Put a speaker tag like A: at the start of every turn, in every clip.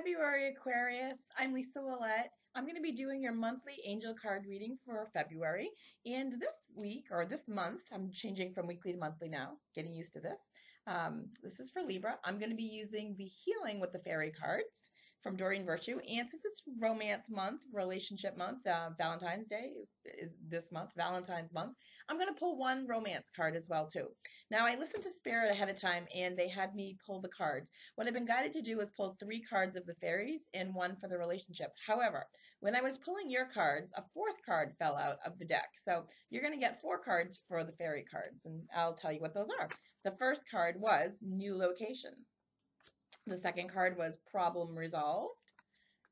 A: February, Aquarius. I'm Lisa Ouellet. I'm going to be doing your monthly angel card reading for February. And this week, or this month, I'm changing from weekly to monthly now, getting used to this. This is for Libra. I'm going to be using the Healing with the Fairy cards from Doreen Virtue. And since it's romance month, relationship month, Valentine's Day is this month, Valentine's month, I'm going to pull one romance card as well, too. Now, I listened to Spirit ahead of time, and they had me pull the cards. What I've been guided to do is pull 3 cards of the fairies and 1 for the relationship. However, when I was pulling your cards, a 4th card fell out of the deck. So you're going to get 4 cards for the fairy cards, and I'll tell you what those are. The first card was New Location. The second card was Problem Resolved.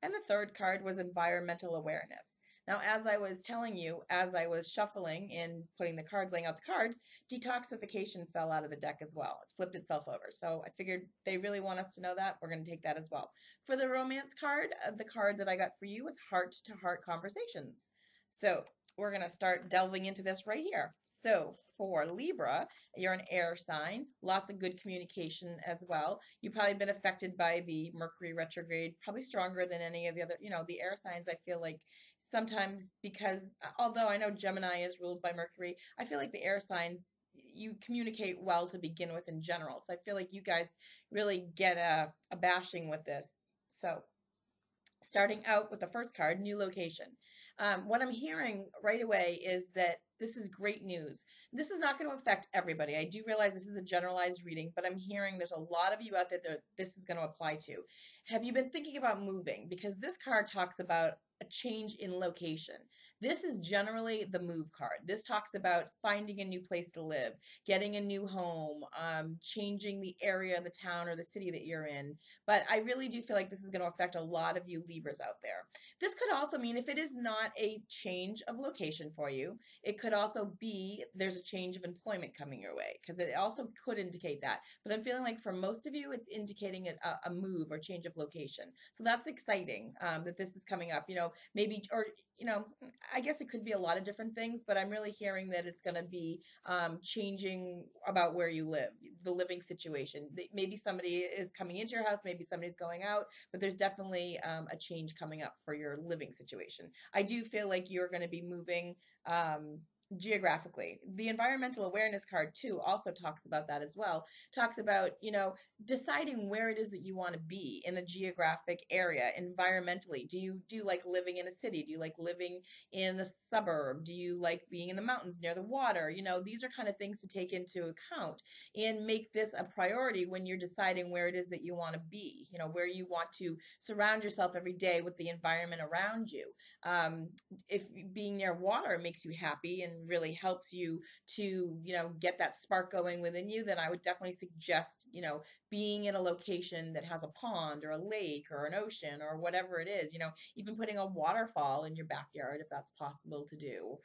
A: And the third card was Environmental Awareness. Now, as I was telling you, as I was shuffling and putting the cards, laying out the cards, detoxification fell out of the deck as well. It flipped itself over. So I figured they really want us to know that. We're going to take that as well. For the romance card, the card that I got for you was Heart-to-Heart Conversations. So we're going to start delving into this right here. So for Libra, you're an air sign, lots of good communication as well. You've probably been affected by the Mercury retrograde, probably stronger than any of the other, the air signs. I feel like sometimes, because although I know Gemini is ruled by Mercury, I feel like the air signs, you communicate well to begin with in general. So I feel like you guys really get a bashing with this. So starting out with the first card, New Location. What I'm hearing right away is that this is great news. This is not going to affect everybody. I do realize this is a generalized reading, but I'm hearing there's a lot of you out there that this is going to apply to. Have you been thinking about moving? Because this card talks about a change in location. This is generally the move card. This talks about finding a new place to live, getting a new home, changing the area, the town, or the city that you're in. But I really do feel like this is going to affect a lot of you Libras out there. This could also mean, if it is not a change of location for you, it could also be there's a change of employment coming your way, because it also could indicate that. But I'm feeling like for most of you, it's indicating a move or change of location. So that's exciting, that this is coming up. Maybe, or I guess it could be a lot of different things, but I'm really hearing that it's going to be changing about where you live, the living situation. Maybe somebody is coming into your house, maybe somebody's going out, but there's definitely a change coming up for your living situation. I do feel like you're going to be moving geographically. The environmental awareness card too also talks about that as well. Talks about, deciding where it is that you want to be in a geographic area environmentally. Do you like living in a city? Do you like living in a suburb? Do you like being in the mountains near the water? These are kind of things to take into account and make this a priority when you're deciding where it is that you want to be, where you want to surround yourself every day with the environment around you. If being near water makes you happy and really helps you to, get that spark going within you, then I would definitely suggest, being in a location that has a pond or a lake or an ocean or whatever it is, even putting a waterfall in your backyard if that's possible to do.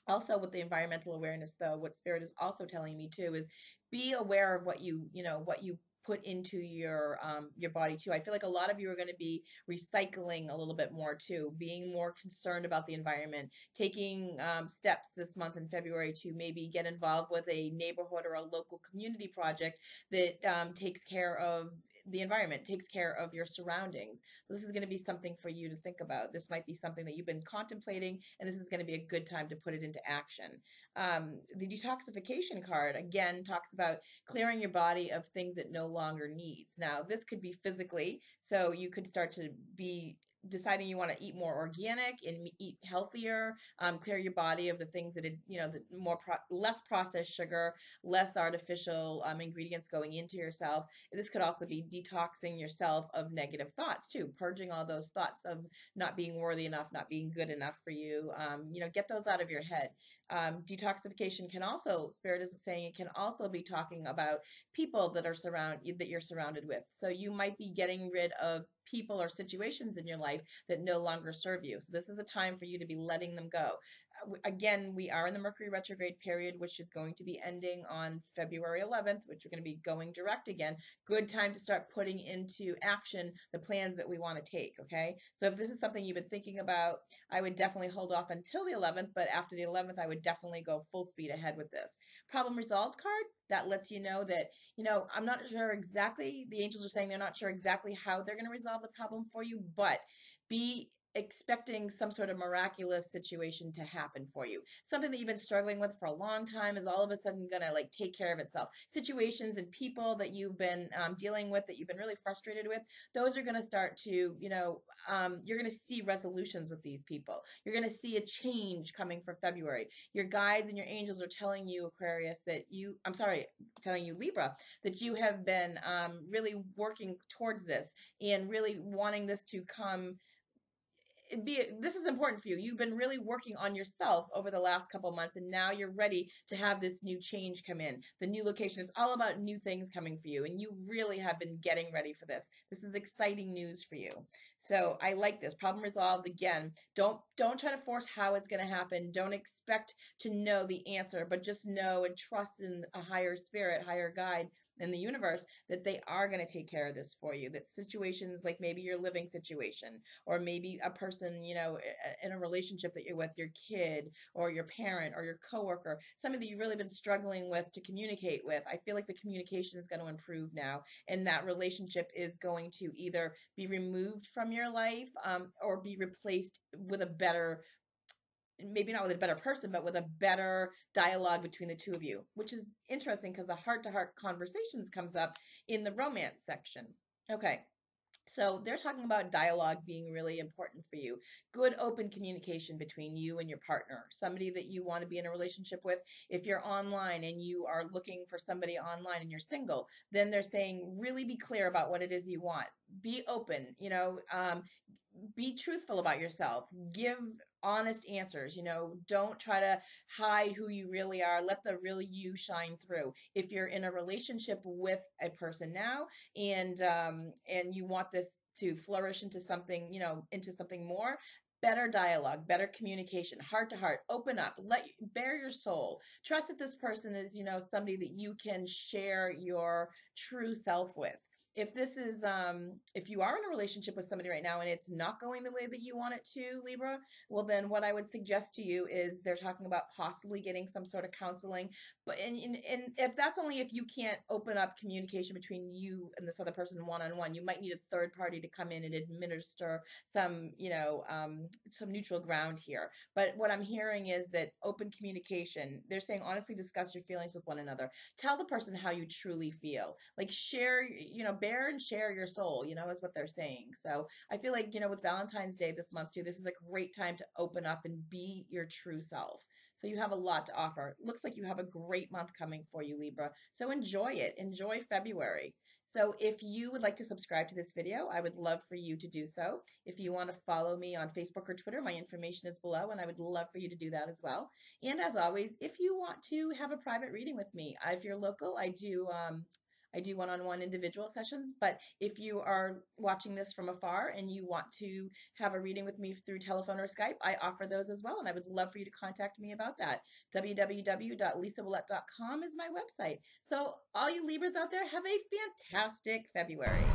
A: Also, with the environmental awareness, though, what Spirit is also telling me too is be aware of what you put into your body too. I feel like a lot of you are going to be recycling a little bit more too, being more concerned about the environment, taking steps this month in February to maybe get involved with a neighborhood or a local community project that takes care of the environment, takes care of your surroundings. So this is going to be something for you to think about. This might be something that you've been contemplating, and this is going to be a good time to put it into action. The detoxification card, again, talks about clearing your body of things that no longer needs. Now, this could be physically, so you could start to be deciding you want to eat more organic and eat healthier, clear your body of the things that less processed sugar, less artificial ingredients going into yourself. This could also be detoxing yourself of negative thoughts too, purging all those thoughts of not being worthy enough, not being good enough for you. Get those out of your head. Detoxification can also, Spirit is saying, it can also be talking about people that you're surrounded with. So you might be getting rid of people or situations in your life that no longer serve you. So this is a time for you to be letting them go. again, we are in the Mercury retrograde period, which is going to be ending on February 11th, which we're going to be going direct again. Good time to start putting into action the plans that we want to take. Okay. So if this is something you've been thinking about, I would definitely hold off until the 11th, but after the 11th, I would definitely go full speed ahead with this. Problem resolved card, that lets you know that, I'm not sure exactly, the angels are saying they're not sure exactly how they're going to resolve the problem for you, but be expecting some sort of miraculous situation to happen for you. Something that you've been struggling with for a long time is all of a sudden going to like take care of itself. Situations and people that you've been dealing with, that you've been really frustrated with, those are going to start to, you're going to see resolutions with these people. You're going to see a change coming for February. Your guides and your angels are telling you, Aquarius, telling you, Libra, that you have been really working towards this and really wanting this to come. This is important for you. You've been really working on yourself over the last couple of months, and now you're ready to have this new change come in. The new location is all about new things coming for you, and you really have been getting ready for this. This is exciting news for you. So I like this. Problem resolved. Again, don't try to force how it's going to happen. Don't expect to know the answer, but just know and trust in a higher spirit, higher guide in the universe, that they are going to take care of this for you. That situations like maybe your living situation, or maybe a person, in a relationship that you're with, your kid or your parent or your coworker, somebody that you've really been struggling with to communicate with. I feel like the communication is going to improve now, and that relationship is going to either be removed from your life or be replaced with a better, maybe not with a better person, but with a better dialogue between the two of you, which is interesting because the heart-to-heart conversations comes up in the romance section. Okay. So they're talking about dialogue being really important for you. Good open communication between you and your partner, somebody that you want to be in a relationship with. If you're online and you are looking for somebody online and you're single, then they're saying really be clear about what it is you want. Be open, be truthful about yourself. Give honest answers. Don't try to hide who you really are. Let the real you shine through. If you're in a relationship with a person now, and you want this to flourish into something, into something more, better dialogue, better communication, heart to heart, open up, bare your soul, trust that this person is, somebody that you can share your true self with. If this is if you are in a relationship with somebody right now and it's not going the way that you want it to, Libra, well then what I would suggest to you is they're talking about possibly getting some sort of counseling. But and if that's only if you can't open up communication between you and this other person one-on-one, you might need a third party to come in and administer some, some neutral ground here. But what I'm hearing is that open communication, they're saying honestly discuss your feelings with one another. Tell the person how you truly feel. Like share, bear and share your soul, is what they're saying. So I feel like, with Valentine's Day this month too, this is a great time to open up and be your true self. So you have a lot to offer. Looks like you have a great month coming for you, Libra. So enjoy it. Enjoy February. So if you would like to subscribe to this video, I would love for you to do so. If you want to follow me on Facebook or Twitter, my information is below, and I would love for you to do that as well. And as always, if you want to have a private reading with me, if you're local, I do one-on-one individual sessions, but if you are watching this from afar and you want to have a reading with me through telephone or Skype, I offer those as well, and I would love for you to contact me about that. www.lisawillette.com is my website. So all you Libras out there, have a fantastic February.